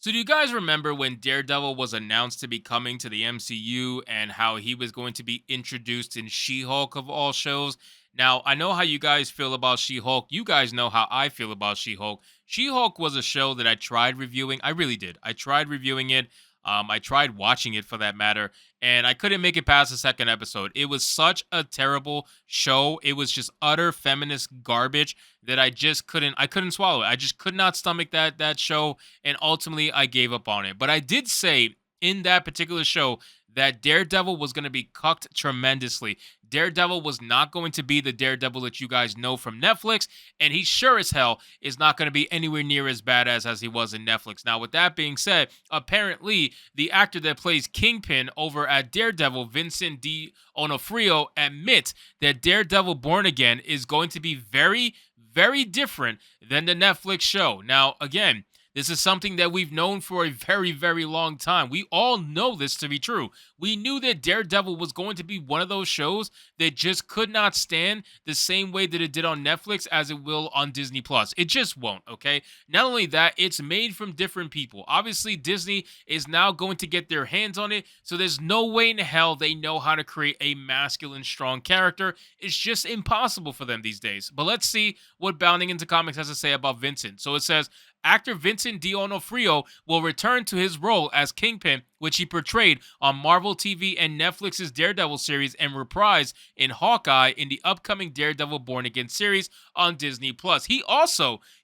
So do you guys remember when Daredevil was announced to be coming to the MCU and how he was going to be introduced in She-Hulk of all shows? Now, I know how you guys feel about She-Hulk. You guys know how I feel about She-Hulk. She-Hulk was a show that I tried reviewing. I really did. I tried reviewing it. I tried watching it for that matter, and I couldn't make it past the second episode. It was such a terrible show. It was just utter feminist garbage that I couldn't swallow it. I just could not stomach that show, and ultimately I gave up on it. But I did say in that particular show that Daredevil was going to be cucked tremendously. Daredevil was not going to be the Daredevil that you guys know from Netflix, and he sure as hell is not going to be anywhere near as badass as he was in Netflix. Now, with that being said, apparently the actor that plays Kingpin over at Daredevil, Vincent D'Onofrio, admits that Daredevil Born Again is going to be very, very different than the Netflix show. Now, again, this is something that we've known for a very, very long time. We all know this to be true. We knew that Daredevil was going to be one of those shows that just could not stand the same way that it did on Netflix as it will on Disney Plus. It just won't, okay? Not only that, it's made from different people. Obviously, Disney is now going to get their hands on it, so there's no way in hell they know how to create a masculine, strong character. It's just impossible for them these days. But let's see what Bounding into Comics has to say about Vincent. So it says, actor Vincent D'Onofrio will return to his role as Kingpin, which he portrayed on Marvel TV and Netflix's Daredevil series and reprised in Hawkeye in the upcoming Daredevil Born Again series on Disney Plus.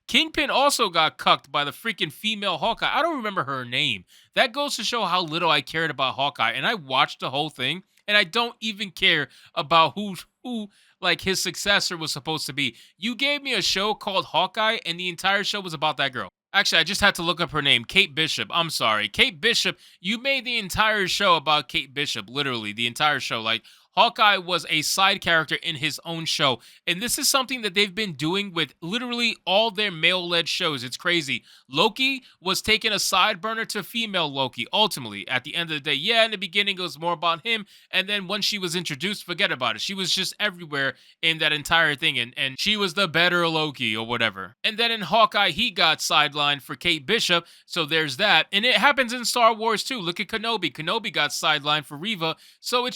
Kingpin also got cucked by the freaking female Hawkeye. I don't remember her name. That goes to show how little I cared about Hawkeye, and I watched the whole thing, and I don't even care about who like his successor was supposed to be. You gave me a show called Hawkeye, and the entire show was about that girl. Actually, I just had to look up her name, Kate Bishop. I'm sorry. Kate Bishop, you made the entire show about Kate Bishop, literally, the entire show. Like, Hawkeye was a side character in his own show. And this is something that they've been doing with literally all their male led shows. It's crazy. Loki was taking a side burner to female Loki, ultimately, at the end of the day. Yeah, in the beginning, it was more about him. And then when she was introduced, forget about it. She was just everywhere in that entire thing. And she was the better Loki or whatever. And then in Hawkeye, he got sidelined for Kate Bishop. So there's that. And it happens in Star Wars too. Look at Kenobi. Kenobi got sidelined for Reva. So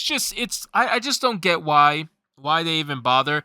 I just don't get why they even bother.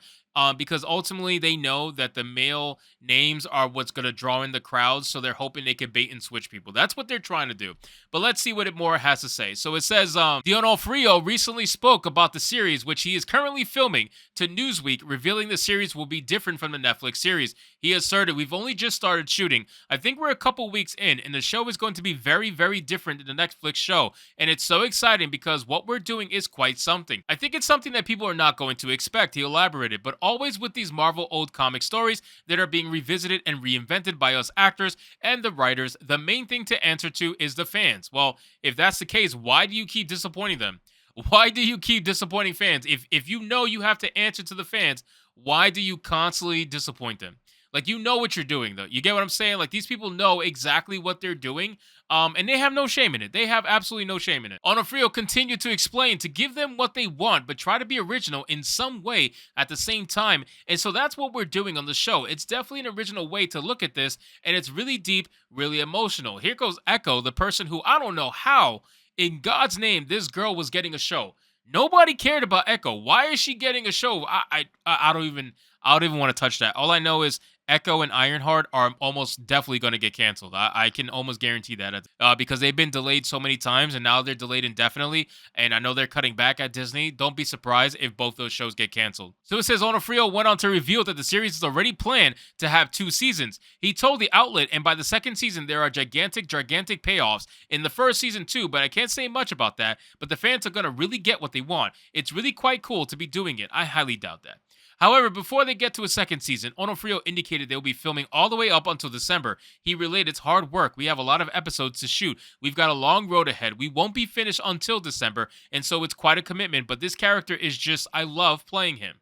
Because ultimately they know that the male names are what's going to draw in the crowds, so they're hoping they can bait and switch people. That's what they're trying to do. But let's see what it more has to say. So it says, D'Onofrio recently spoke about the series, which he is currently filming, to Newsweek, revealing the series will be different from the Netflix series. He asserted, we've only just started shooting. I think we're a couple weeks in, and the show is going to be very, very different than the Netflix show. And it's so exciting because what we're doing is quite something. I think it's something that people are not going to expect, he elaborated, but always with these Marvel old comic stories that are being revisited and reinvented by us actors and the writers, the main thing to answer to is the fans. Well, if that's the case, why do you keep disappointing them? Why do you keep disappointing fans? If you know you have to answer to the fans, why do you constantly disappoint them? Like, you know what you're doing, though. You get what I'm saying? Like, these people know exactly what they're doing, and they have no shame in it. They have absolutely no shame in it. Onofrio continued to explain to give them what they want, but try to be original in some way at the same time. And so that's what we're doing on the show. It's definitely an original way to look at this, and it's really deep, really emotional. Here goes Echo, the person who I don't know how, in God's name, this girl was getting a show. Nobody cared about Echo. Why is she getting a show? I don't even want to touch that. All I know is Echo and Ironheart are almost definitely going to get canceled. I can almost guarantee that because they've been delayed so many times and now they're delayed indefinitely. And I know they're cutting back at Disney. Don't be surprised if both those shows get canceled. So it says Onofrio went on to reveal that the series is already planned to have 2 seasons. He told the outlet, and by the second season, there are gigantic payoffs in the first season too, but I can't say much about that. But the fans are going to really get what they want. It's really quite cool to be doing it. I highly doubt that. However, before they get to a second season, Onofrio indicated they'll be filming all the way up until December. He relayed, it's hard work. We have a lot of episodes to shoot. We've got a long road ahead. We won't be finished until December, and so it's quite a commitment, but this character is just, I love playing him.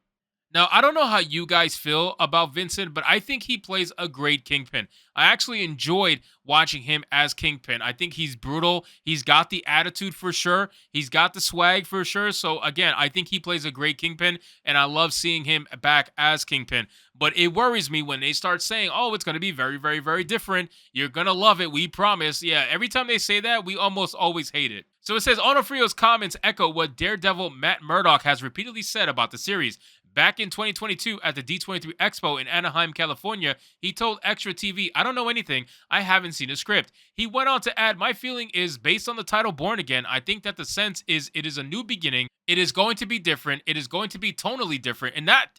Now, I don't know how you guys feel about Vincent, but I think he plays a great Kingpin. I actually enjoyed watching him as Kingpin. I think he's brutal. He's got the attitude for sure. He's got the swag for sure. So, again, I think he plays a great Kingpin, and I love seeing him back as Kingpin. But it worries me when they start saying, oh, it's going to be very, very, very different. You're going to love it. We promise. Yeah, every time they say that, we almost always hate it. So it says, Onofrio's comments echo what Daredevil Matt Murdock has repeatedly said about the series. Back in 2022 at the D23 Expo in Anaheim, California, he told Extra TV, I don't know anything. I haven't seen a script. He went on to add, my feeling is based on the title Born Again, I think that the sense is it is a new beginning. It is going to be different. It is going to be tonally different. And that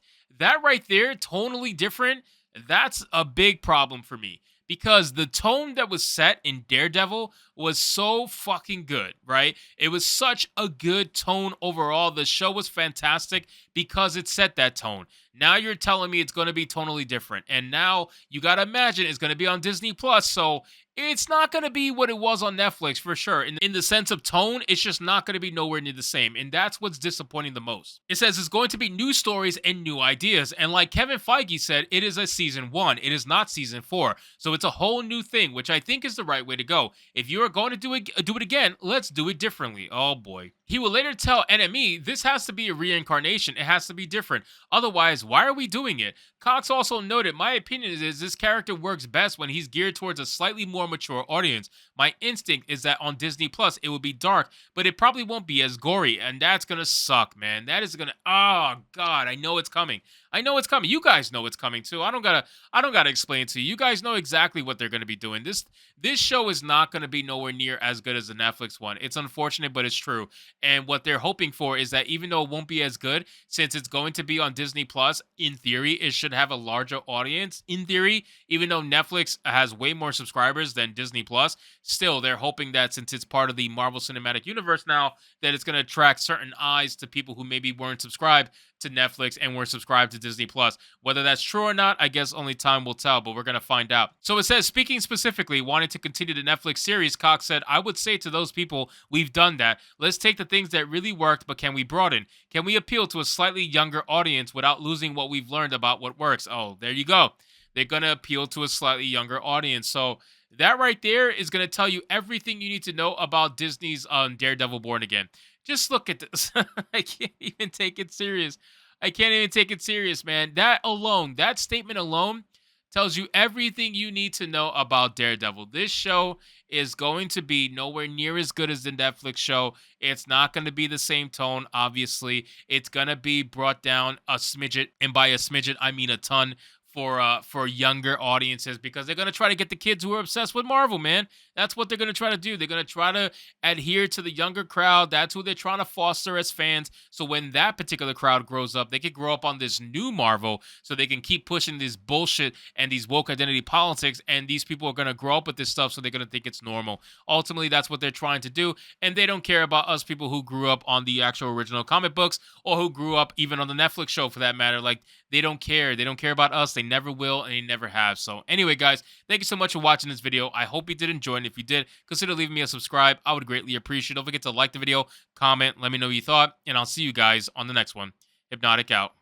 right there, tonally different, that's a big problem for me. Because the tone that was set in Daredevil was so fucking good, right? It was such a good tone overall. The show was fantastic because it set that tone. Now you're telling me it's going to be tonally different. And now you got to imagine it's going to be on Disney Plus. So it's not going to be what it was on Netflix for sure. In the sense of tone, it's just not going to be nowhere near the same. And that's what's disappointing the most. It says it's going to be new stories and new ideas. And like Kevin Feige said, it is a season 1. It is not season 4. So it's a whole new thing, which I think is the right way to go. If you are going to do it again, let's do it differently. Oh boy. He will later tell NME this has to be a reincarnation. It has to be different. Otherwise, why are we doing it? Cox also noted, my opinion is this character works best when he's geared towards a slightly more mature audience. My instinct is that on Disney Plus, it will be dark, but it probably won't be as gory, and that's gonna suck, man. That is gonna, oh God, I know it's coming. I know it's coming. You guys know it's coming too. I don't gotta explain it to you. You guys know exactly what they're gonna be doing. This show is not gonna be nowhere near as good as the Netflix one. It's unfortunate, but it's true. And what they're hoping for is that even though it won't be as good, since it's going to be on Disney Plus, in theory, it should have a larger audience. In theory, even though Netflix has way more subscribers than Disney Plus, still they're hoping that since it's part of the Marvel Cinematic Universe now, that it's going to attract certain eyes to people who maybe weren't subscribed to Netflix and were subscribed to Disney Plus. Whether that's true or not, I guess only time will tell, but we're going to find out. So it says, speaking specifically, wanting to continue the Netflix series, Cox said, I would say to those people, we've done that. Let's take the things that really worked, but can we broaden? Can we appeal to a slightly younger audience without losing what we've learned about what works? Oh, there you go. They're going to appeal to a slightly younger audience. So that right there is going to tell you everything you need to know about Disney's Daredevil Born Again. Just look at this. I can't even take it serious. I can't even take it serious, man. That alone, that statement alone tells you everything you need to know about Daredevil. This show is going to be nowhere near as good as the Netflix show. It's not going to be the same tone, obviously. It's going to be brought down a smidget, and by a smidget, I mean a ton, for younger audiences, because they're going to try to get the kids who are obsessed with Marvel, man. That's what they're going to try to do. They're going to try to adhere to the younger crowd. That's who they're trying to foster as fans. So when that particular crowd grows up, they could grow up on this new Marvel, so they can keep pushing this bullshit and these woke identity politics, and these people are going to grow up with this stuff, so they're going to think it's normal. Ultimately, that's what they're trying to do, and they don't care about us people who grew up on the actual original comic books, or who grew up even on the Netflix show for that matter. Like, they don't care. They don't care about us. They never will, and they never have. So anyway, guys, thank you so much for watching this video. I hope you did enjoy, and if you did, consider leaving me a subscribe. I would greatly appreciate it. Don't forget to like the video, comment, let me know what you thought, and I'll see you guys on the next one. Hypnotic out.